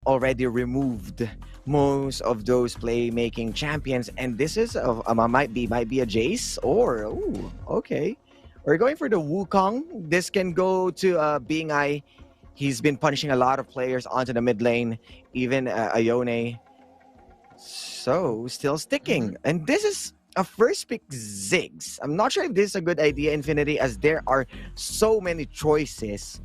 already removed most of those playmaking champions, and this is might be a Jace or okay. We're going for the Wukong. This can go to Being Eye. He's been punishing a lot of players onto the mid lane, even Ione. So still sticking, and this is a first pick Ziggs. I'm not sure if this is a good idea, Infinity, as there are so many choices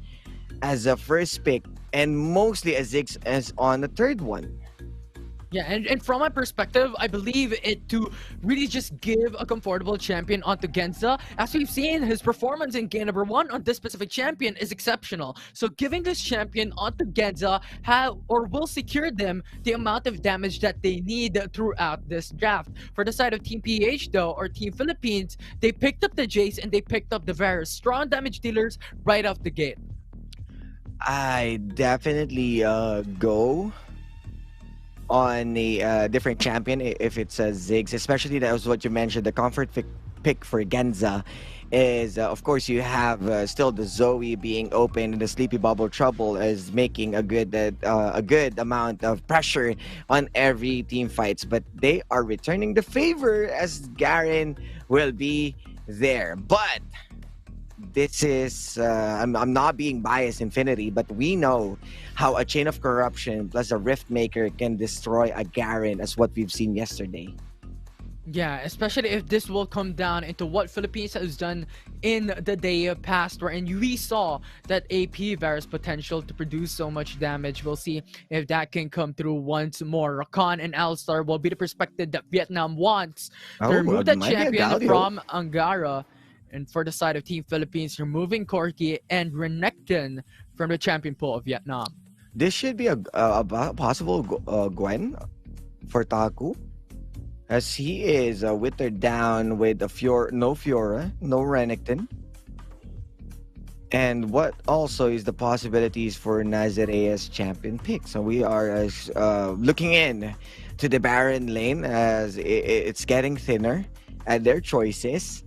as a first pick, and mostly a Ziggs as on the third one. Yeah, and from my perspective, I believe it to really just give a comfortable champion onto Genza. As we've seen, his performance in game number 1 on this specific champion is exceptional. So giving this champion onto Genza will secure them the amount of damage that they need throughout this draft. For the side of Team PH though, or Team Philippines, they picked up the Jace and they picked up the very strong damage dealers right off the gate. I definitely go on a different champion if it's a Ziggs, especially that was what you mentioned. The comfort pick for Genza is, of course, you have still the Zoe being open, and the Sleepy Bubble Trouble is making a good amount of pressure on every team fights. But they are returning the favor as Garen will be there. But this is I'm not being biased, Infinity, but we know how a chain of corruption plus a rift maker can destroy a Garen, as what we've seen yesterday. Yeah, especially if this will come down into what Philippines has done in the day past, wherein we saw that AP Varus potential to produce so much damage. We'll see if that can come through once more. Rakan and Alistar will be the perspective that Vietnam wants to remove the champion from Angara. And for the side of Team Philippines, removing Corki and Renekton from the champion pool of Vietnam. This should be a possible Gwen for Taku, as he is withered down with no Fiora, no Renekton. And what also is the possibilities for Nazarea's champion pick? So we are looking in to the Baron lane as it's getting thinner at their choices.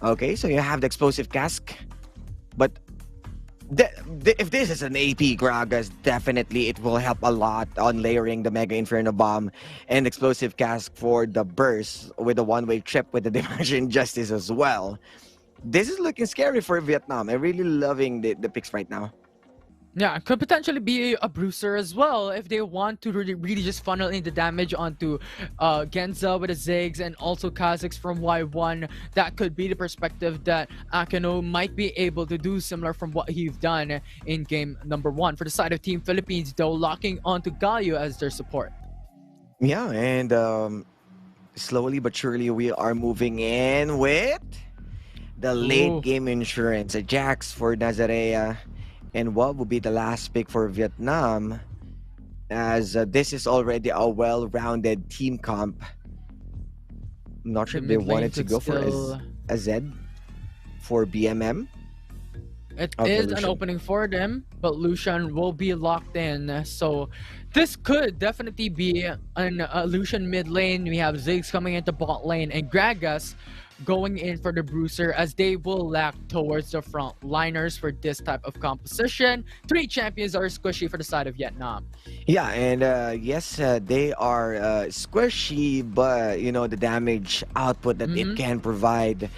Okay, so you have the explosive cask, but if this is an AP Gragas, definitely it will help a lot on layering the Mega Inferno Bomb and explosive cask for the burst with the one-way trip with the Dimension Justice as well. This is looking scary for Vietnam. I'm really loving the picks right now. Yeah, it could potentially be a bruiser as well if they want to really just funnel in the damage onto Genza with the Ziggs and also Kha'Zix from Y1. That could be the perspective that Akeno might be able to do similar from what he's done in game number 1. For the side of Team Philippines though, locking onto Galio as their support. Yeah, and slowly but surely we are moving in with the late game insurance. A Jax for Nazarea. And what will be the last pick for Vietnam, as this is already a well-rounded team comp. I'm not sure if they wanted to go for a Z for BMM. It is an opening for them, but Lucian will be locked in. So this could definitely be an Lucian mid lane. We have Ziggs coming into bot lane and Gragas going in for the bruiser, as they will lack towards the front liners for this type of composition. 3 champions are squishy for the side of Vietnam. Yeah, and yes, they are squishy, but you know the damage output that it can provide.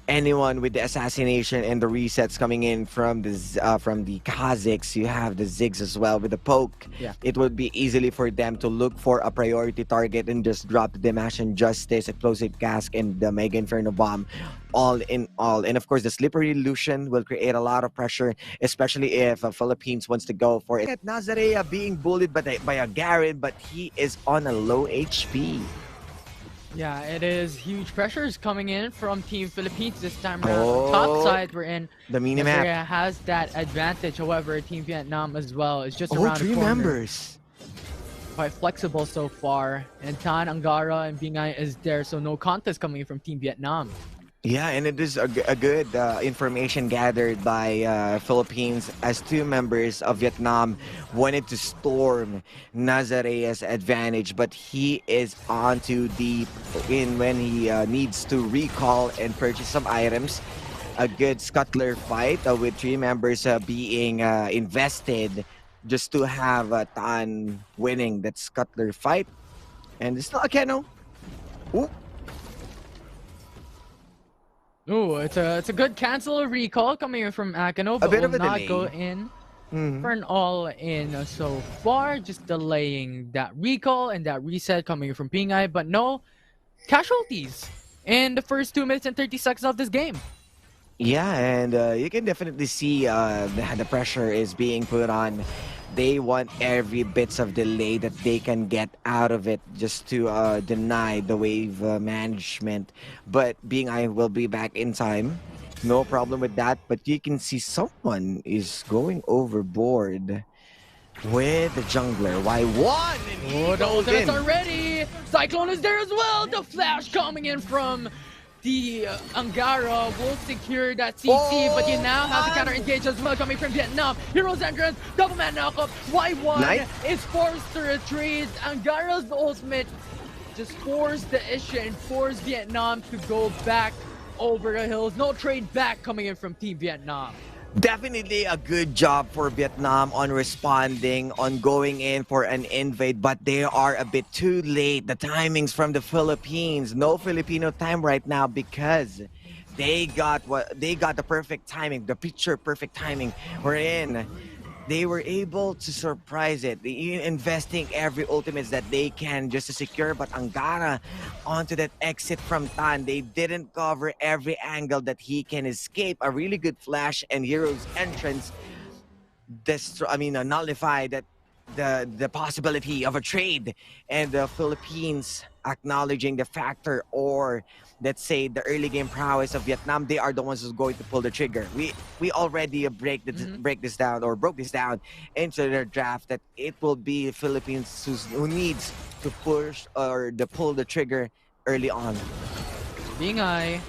Anyone with the assassination and the resets coming in from the Kha'Zix, you have the Ziggs as well with the poke. Yeah, it would be easily for them to look for a priority target and just drop the Dimension Justice, explosive cask, and the Mega Inferno Bomb, all in all. And of course, the slippery Lucian will create a lot of pressure, especially if Philippines wants to go for it. Nazarea being bullied by a Garen, but he is on a low HP. Yeah, it is huge pressures coming in from Team Philippines this time around. Top side, we're in. The minimap has that advantage. However, Team Vietnam as well is just around 3 members. Quite flexible so far. And Tan, Angara, and Bingai is there, so no contest coming in from Team Vietnam. Yeah, and it is a good information gathered by Philippines, as 2 members of Vietnam wanted to storm Nazarea's advantage, but he is on too deep in when he needs to recall and purchase some items. A good scuttler fight with 3 members being invested just to have Tan winning that Scuttler fight. And it's not Keno. Ooh, Ooh, it's a good cancel recall coming in from Akano, a but bit will of a not go delay. in Mhm. for an all-in so far, just delaying that recall and that reset coming from PHI, but no casualties in the first 2 minutes and 30 seconds of this game. Yeah, and you can definitely see the pressure is being put on. They want every bits of delay that they can get out of it just to deny the wave management. But being I will be back in time, no problem with that. But you can see someone is going overboard with the jungler. Why one? And he Oh, the goes ultimates are in. ready. Cyclone is there as well. The flash coming in from the Angara will secure that CC, but you Oh, now have the counter one. engage as well coming from Vietnam. Heroes entrance, double man knockup. Nice. Y1 is forced to retreat. Angara's ultimate just forced the issue and forced Vietnam to go back over the hills. No trade back coming in from Team Vietnam. Definitely a good job for Vietnam on responding, on going in for an invade, but they are a bit too late. The timings from the Philippines, no Filipino time right now because they got the perfect timing, the picture perfect timing. We're in. They were able to surprise it, investing every ultimates that they can just to secure. But Angara onto that exit from Tan, they didn't cover every angle that he can escape. A really good flash and Hero's entrance nullify that the possibility of a trade, and the Philippines acknowledging the factor, or let's say the early game prowess of Vietnam. They are the ones who's going to pull the trigger. We already break this down, or broke this down into their draft, that it will be Philippines who needs to push or the pull the trigger early on. Being I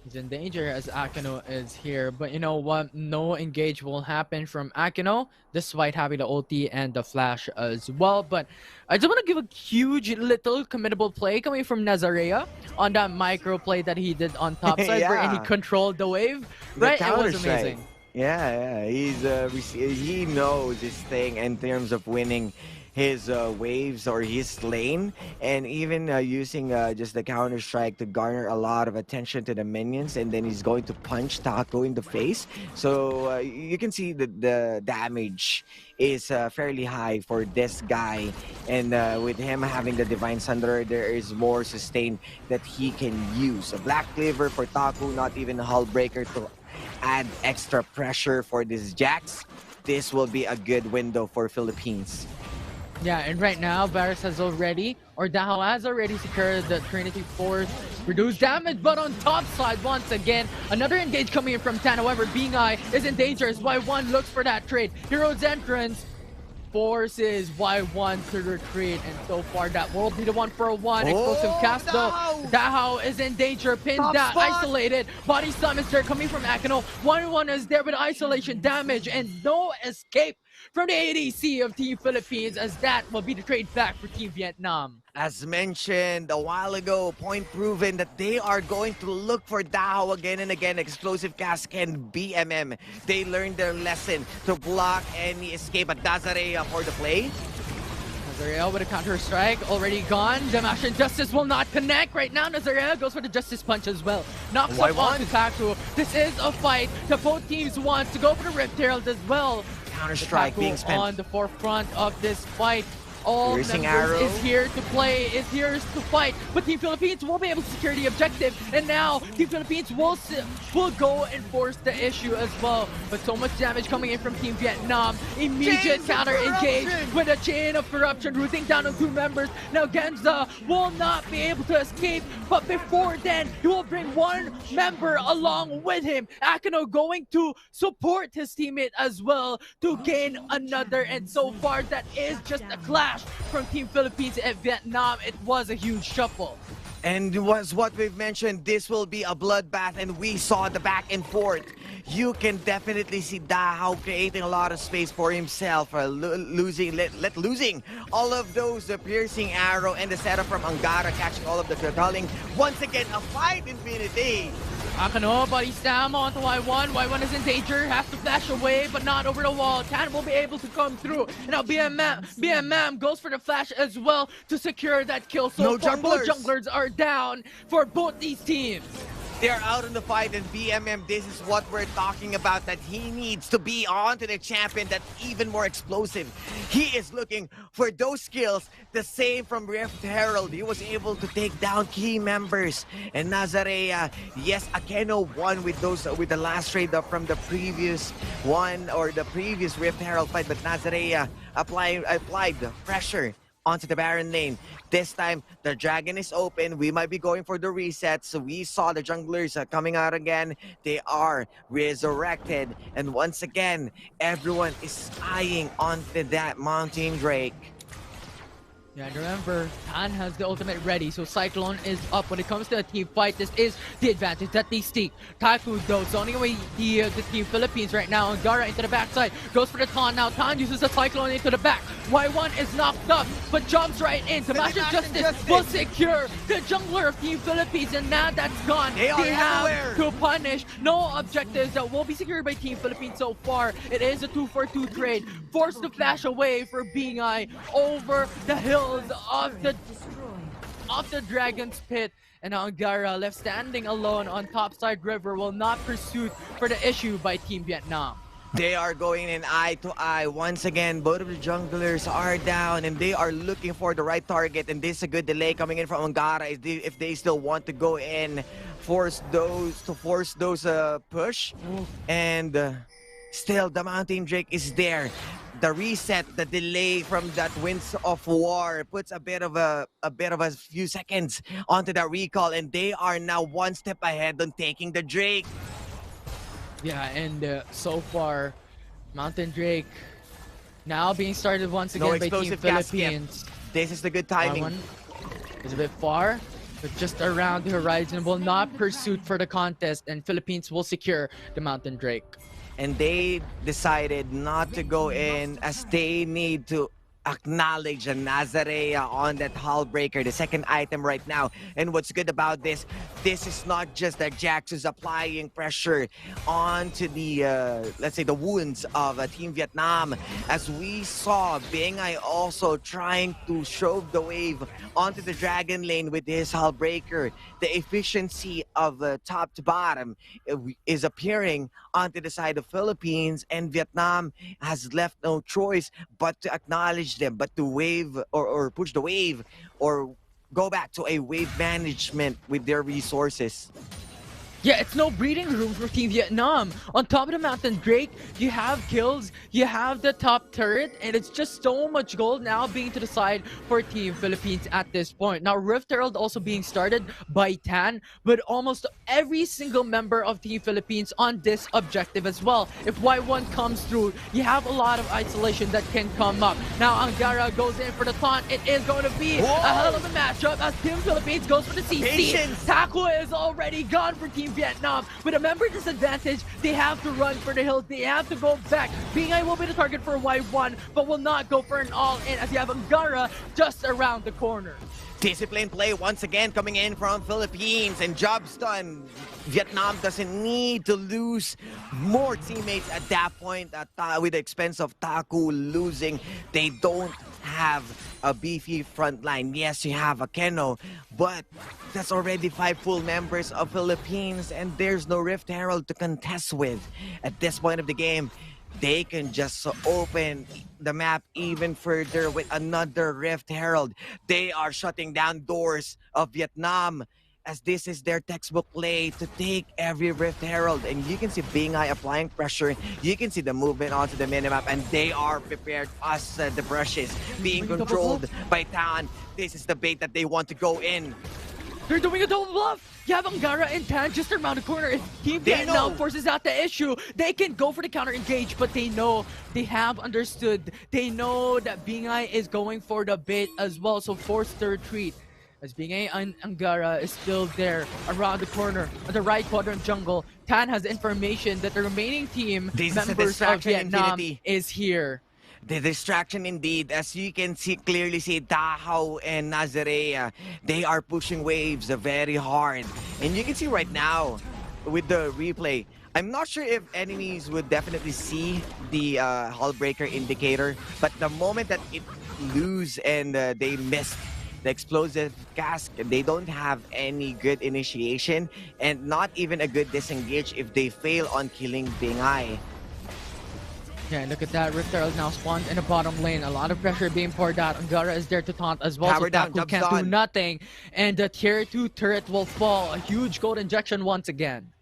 is in danger as Akino is here. But you know what? No engage will happen from Akino, despite having the ulti and the flash as well. But I just want to give a huge little committable play coming from Nazarea on that micro play that he did on top side, wherein he Yeah. controlled the wave. The Right? It counter was strike. amazing. Yeah, he knows his thing in terms of winning his waves or his lane, and even using just the counter strike to garner a lot of attention to the minions, and then he's going to punch Taco in the face. So you can see that the damage is fairly high for this guy, and with him having the Divine Sunder, there is more sustain that he can use. A Black Cleaver for Taco, not even a Hull Breaker to add extra pressure for these Jacks. This will be a good window for Philippines. Yeah, and right now, Varus has already, or Dahao has already secured the Trinity Force, reduced damage, but on top side, once again, another engage coming in from Tan. However, Being Eye is in danger as Y1 looks for that trade. Hero's entrance forces Y1 to retreat, and so far that will be the one for a one. Explosive cast though. Dahao is in danger, pinned Top down, spot. isolated. Body summons there coming from Akino. 1-1 is there with isolation damage and no escape from the ADC of Team Philippines, as that will be the trade back for Team Vietnam. As mentioned a while ago, point proven that they are going to look for Dao again and again. Explosive cast can BMM. They learned their lesson to block any escape at Dazarea for the play. Nazarea with a counter strike already gone. Damash and Justice will not connect right now. Nazarea goes for the Justice Punch as well. Knocks up onto Taku. This is a fight that both teams want to go for the Rift Herald as well. Counter strike being spent on the forefront of this fight. All Piercing members arrow. is here to play, is here to fight, but Team Philippines will be able to secure the objective, and now Team Philippines will go and force the issue as well. But so much damage coming in from Team Vietnam. Immediate counter engage with a chain of corruption rooting down on 2 members. Now Genza will not be able to escape, but before then, he will bring 1 member along with him. Akino going to support his teammate as well to gain another, and so far that is just a clash from Team Philippines and Vietnam. It was a huge shuffle. And was what we've mentioned, this will be a bloodbath, and we saw the back and forth. You can definitely see Dahao creating a lot of space for himself, losing all of those, the piercing arrow and the setup from Angara, catching all of the curtailing. Once again, a fight infinity. Akano, buddy Stam onto Y1. Y1 is in danger, has to flash away, but not over the wall. Tan will be able to come through. And now BMM goes for the flash as well to secure that kill. So No far, both junglers. junglers are down for both these teams. They're out in the fight, and BMM, this is what we're talking about, that he needs to be onto the champion that's even more explosive. He is looking for those skills, the same from Rift Herald. He was able to take down key members. And Nazarea, yes, Akeno won with the last trade up from the previous one, or the previous Rift Herald fight, but Nazarea applied the pressure onto the Baron lane. This time, the Dragon is open. We might be going for the reset. So we saw the junglers coming out again. They are resurrected. And once again, everyone is eyeing onto that Mountain Drake. Yeah, and remember, Tan has the ultimate ready, so Cyclone is up. When it comes to a team fight, this is the advantage that they seek. Taku, though, zoning away the Team Philippines right now. Angara into the backside, goes for the taunt now. Tan uses the Cyclone into the back. Y1 is knocked up, but jumps right in. Smash of Justice will secure the jungler of Team Philippines, and now that's gone. They have to punish. No objectives that will be secured by Team Philippines so far. It is a 2-for-2 trade. Forced to flash away for VIE over the hill of the Dragon's Pit, and Angara left standing alone on topside river will not pursue for the issue by Team Vietnam. They are going in eye to eye. Once again, both of the junglers are down, and they are looking for the right target, and this is a good delay coming in from Angara if they still want to go in, force those push. And still the Mountain Drake is there. The reset, the delay from that Winds of War puts a bit of a few seconds onto that recall, and they are now one step ahead on taking the Drake. Yeah, and so far, Mountain Drake now being started once again by Team Philippines. This is the good timing. One is a bit far, but just around the horizon, will not pursue for the contest, and Philippines will secure the Mountain Drake. And they decided not to go in, as they need to acknowledge a Nazarea on that hull breaker, the second item right now. And what's good about this is not just that Jax is applying pressure onto the, let's say, the wounds of Team Vietnam. As we saw, VIE also trying to shove the wave onto the Dragon lane with his hull breaker. The efficiency of top to bottom is appearing onto the side of Philippines, and Vietnam has left no choice but to acknowledge them, but to wave or push the wave, or go back to a wave management with their resources. Yeah, it's no breathing room for Team Vietnam. On top of the Mountain Drake, you have kills, you have the top turret, and it's just so much gold now being to the side for Team Philippines at this point. Now, Rift Herald also being started by Tan, but almost every single member of Team Philippines on this objective as well. If Y1 comes through, you have a lot of isolation that can come up. Now, Angara goes in for the taunt. It is going to be a hell of a matchup as Team Philippines goes for the CC. Taku is already gone for Team Vietnam, but remember this advantage, they have to run for the hills, they have to go back. VIE will be the target for Y1, but will not go for an all-in as you have Angara just around the corner. Disciplined play once again coming in from Philippines, and job's done. Vietnam doesn't need to lose more teammates at that point with the expense of Taku losing. They don't have a beefy front line. Yes, you have a Keno, but that's already 5 full members of Philippines, and there's no Rift Herald to contest with. At this point of the game, they can just open the map even further with another Rift Herald. They are shutting down doors of Vietnam, as this is their textbook play to take every Rift Herald. And you can see VIE applying pressure. You can see the movement onto the minimap, and they are prepared as the brushes being controlled by Tan. This is the bait that they want to go in. They're doing a double bluff! You have Angara and Tan just around the corner. If Team Vietnam forces out the issue, they can go for the counter engage, but they know, they have understood. They know that VIE is going for the bait as well, so force the retreat. As VIE and Angara is still there around the corner of the right quadrant jungle. Tan has information that the remaining team members of Vietnam is here. The distraction indeed, as you can clearly see, Dahao and Nazarea, they are pushing waves very hard. And you can see right now, with the replay, I'm not sure if enemies would definitely see the hull breaker indicator, but the moment that it lose and they miss the explosive cask, they don't have any good initiation and not even a good disengage if they fail on killing Bing Eye. Yeah, look at that. Rift Herald now spawned in the bottom lane. A lot of pressure being poured out. Angara is there to taunt as well. Tower So down, Taku jumps can't do on. nothing. And the tier 2 turret will fall. A huge gold injection once again.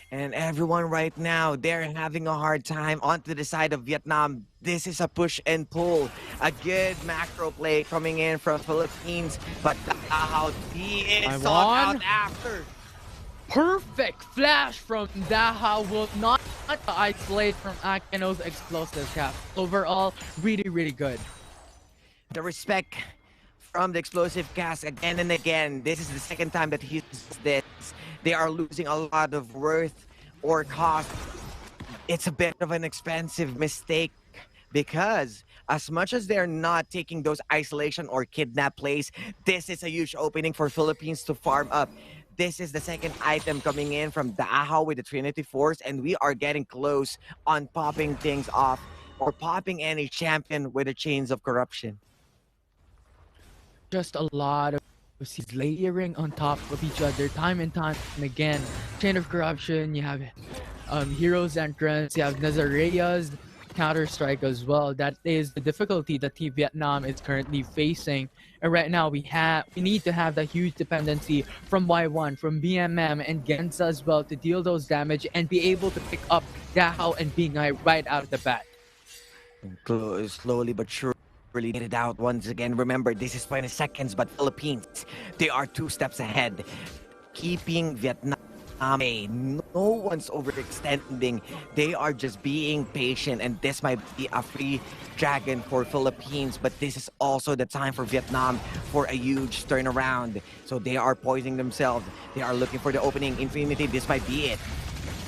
And everyone right now, they're having a hard time onto the side of Vietnam. This is a push and pull. A good macro play coming in from Philippines, but how he is sought out after. Perfect flash from Daha will not isolate from Akino's explosive cap. Overall, really, really good. The respect from the explosive cast again and again. This is the second time that he's this. They are losing a lot of worth or cost. It's a bit of an expensive mistake because as much as they're not taking those isolation or kidnap plays, this is a huge opening for Philippines to farm up. This is the second item coming in from Dahao with the Trinity Force, and we are getting close on popping things off or popping any champion with the chains of corruption. Just a lot of seeds layering on top of each other time and time again. Chain of corruption, you have Heroes Entrance, you have Nazarea's Counter-Strike as well. That is the difficulty that Team Vietnam is currently facing. And right now we need to have that huge dependency from Y1, from BMM and Gensa as well to deal those damage and be able to pick up Dahao and Bing Eye right out of the bat. Slowly but surely get it out once again. Remember, this is 20 seconds, but Philippines, they are 2 steps ahead. Keeping Vietnam. No one's overextending. They are just being patient, and this might be a free dragon for Philippines, but this is also the time for Vietnam for a huge turnaround. So they are poising themselves. They are looking for the opening. Infinity, this might be it.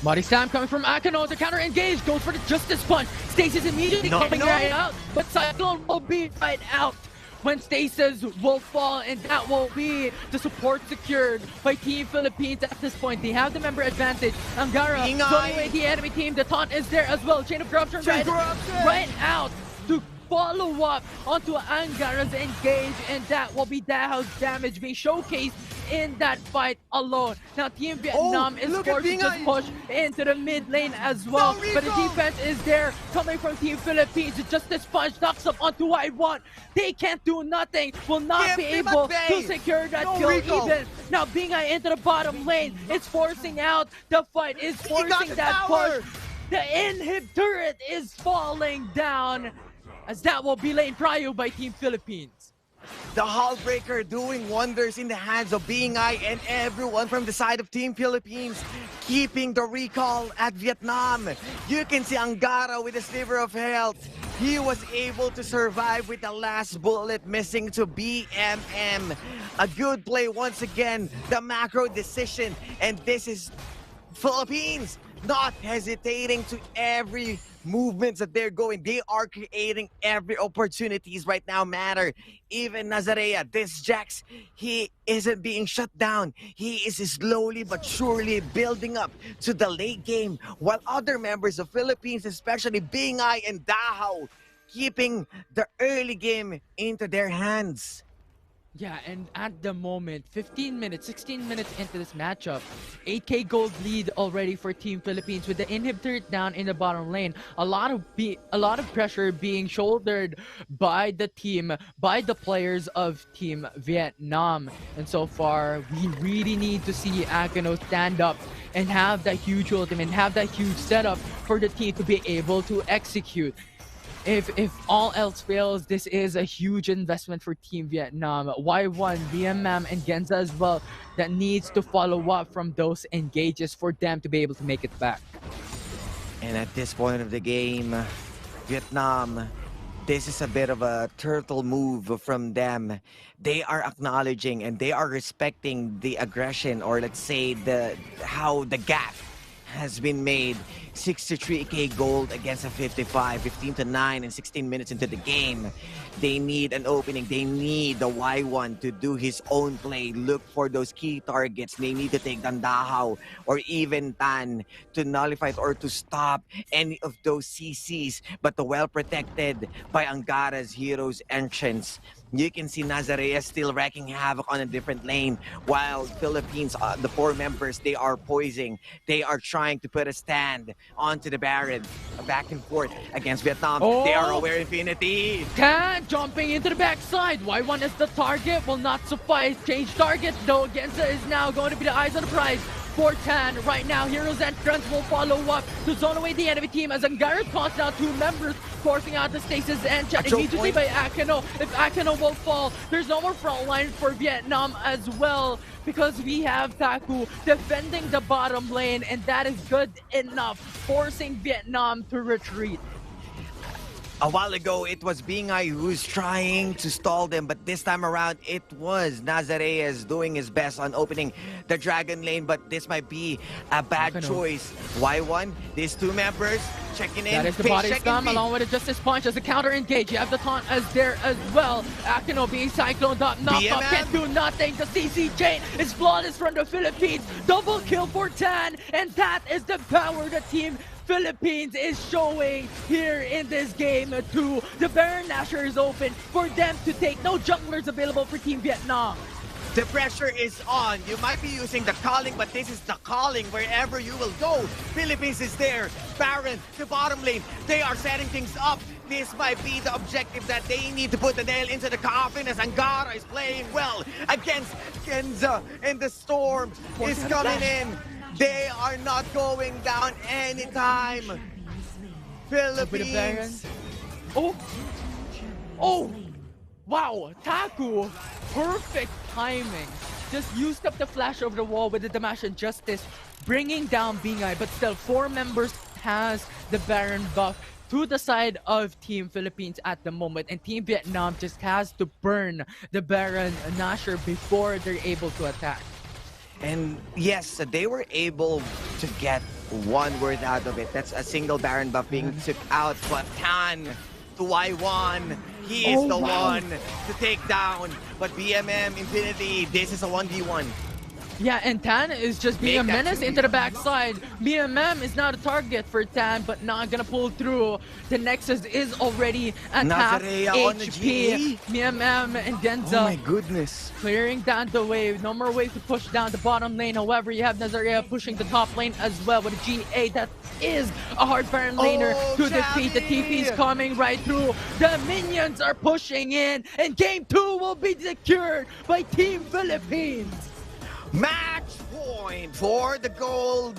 Body slam coming from Akino to counter engage, goes for the Justice Punch. Stasis immediately coming right out, but Cyclone will be right out when Stasis will fall, and that will be the support secured by Team Philippines at this point. They have the member advantage. Angara zoning away the enemy team. The taunt is there as well. Chain of corruption right out to follow up onto Angara's engage, and that will be Dahao's damage being showcased in that fight alone. Now Team Vietnam is forced to just push into the mid lane as well, but the defense is there coming from Team Philippines. Just this punch knocks up onto Y1. They can't do nothing, will not be able to secure that kill even. Now Bing Eye into the bottom lane. It's forcing out the fight, is forcing that push. The inhib turret is falling down as that will be lane prio by Team Philippines. The Hull Breaker doing wonders in the hands of Bing Eye and everyone from the side of Team Philippines, keeping the recall at Vietnam. You can see Angara with a sliver of health. He was able to survive with the last bullet missing to BMM. A good play once again, the macro decision, and this is Philippines not hesitating to every movements that they're going. They are creating every opportunities right now matter. Even Nazarea, this Jax, he isn't being shut down. He is slowly but surely building up to the late game, while other members of Philippines, especially Bing Eye and Dahao, keeping the early game into their hands. Yeah, and at the moment, 15 minutes, 16 minutes into this matchup, 8k gold lead already for Team Philippines with the inhibitor down in the bottom lane. A lot of pressure being shouldered by the team, by the players of Team Vietnam. And so far, we really need to see Akino stand up and have that huge ultimate, have that huge setup for the team to be able to execute. If all else fails, this is a huge investment for Team Vietnam. Y1, BMM, and Genza as well that needs to follow up from those engages for them to be able to make it back. And at this point of the game, Vietnam, this is a bit of a turtle move from them. They are acknowledging and they are respecting the aggression, or let's say how the gap has been made. 63k gold against a 55, 15-9 and 16 minutes into the game. They need an opening. They need the Y1 to do his own play. Look for those key targets. They need to take down Dahao or even Tan to nullify it or to stop any of those CCs. But the well protected by Angara's heroes entrance. You can see Nazarea still wreaking havoc on a different lane, while Philippines, the 4 members, they are poising. They are trying to put a stand onto the Baron, back and forth against Vietnam. They are aware Infinity. Tan jumping into the backside. Y1 is the target, will not suffice. Change target though. Genza is now going to be the eyes on the prize for Tan. Right now, Heroes Entrance will follow up to zone away the enemy team as Angara calls down 2 members, forcing out the stasis and chat immediately by Akino. If Akino will fall, there's no more front line for Vietnam as well, because we have Taku defending the bottom lane, and that is good enough, forcing Vietnam to retreat. A while ago, it was VIE who's trying to stall them, but this time around, it was Nazareas doing his best on opening the Dragon Lane, but this might be a bad choice. Y1, these 2 members checking in. That is the body slam along with a Justice Punch as a counter engage. You have the taunt as there as well. Akino being cycloned up, knocked up, can't do nothing. The CC chain is flawless from the Philippines. Double kill for Tan, and that is the power the team Philippines is showing here in this game too. The Baron Nashor is open for them to take. No junglers available for Team Vietnam. The pressure is on. You might be using the calling, but this is the calling wherever you will go. Philippines is there. Baron, the bottom lane. They are setting things up. This might be the objective that they need to put the nail into the coffin, as Angara is playing well against Genza, and the storm is coming in. They are not going down anytime. Philippines. Oh, wow, Taku, perfect timing. Just used up the flash over the wall with the Damash and Justice, bringing down VIE, but still 4 members has the Baron buff to the side of Team Philippines at the moment, and Team Vietnam just has to burn the Baron Nashor before they're able to attack. And yes, they were able to get 1 word out of it. That's a single Baron buff being took out, but Tan to Y1. He is the one to take down. But BMM Infinity, this is a 1v1. Yeah, and Tan is just being a menace into the backside. BMM is now the target for Tan, but not gonna pull through. The Nexus is already at half HP. BMM and Genza. Oh my goodness. Clearing down the wave. No more waves to push down the bottom lane. However, you have Nazarea pushing the top lane as well with a GA. That is a hard Baron laner to defeat. The TP's coming right through. The minions are pushing in, and game 2 will be secured by Team Philippines. Match point for the gold.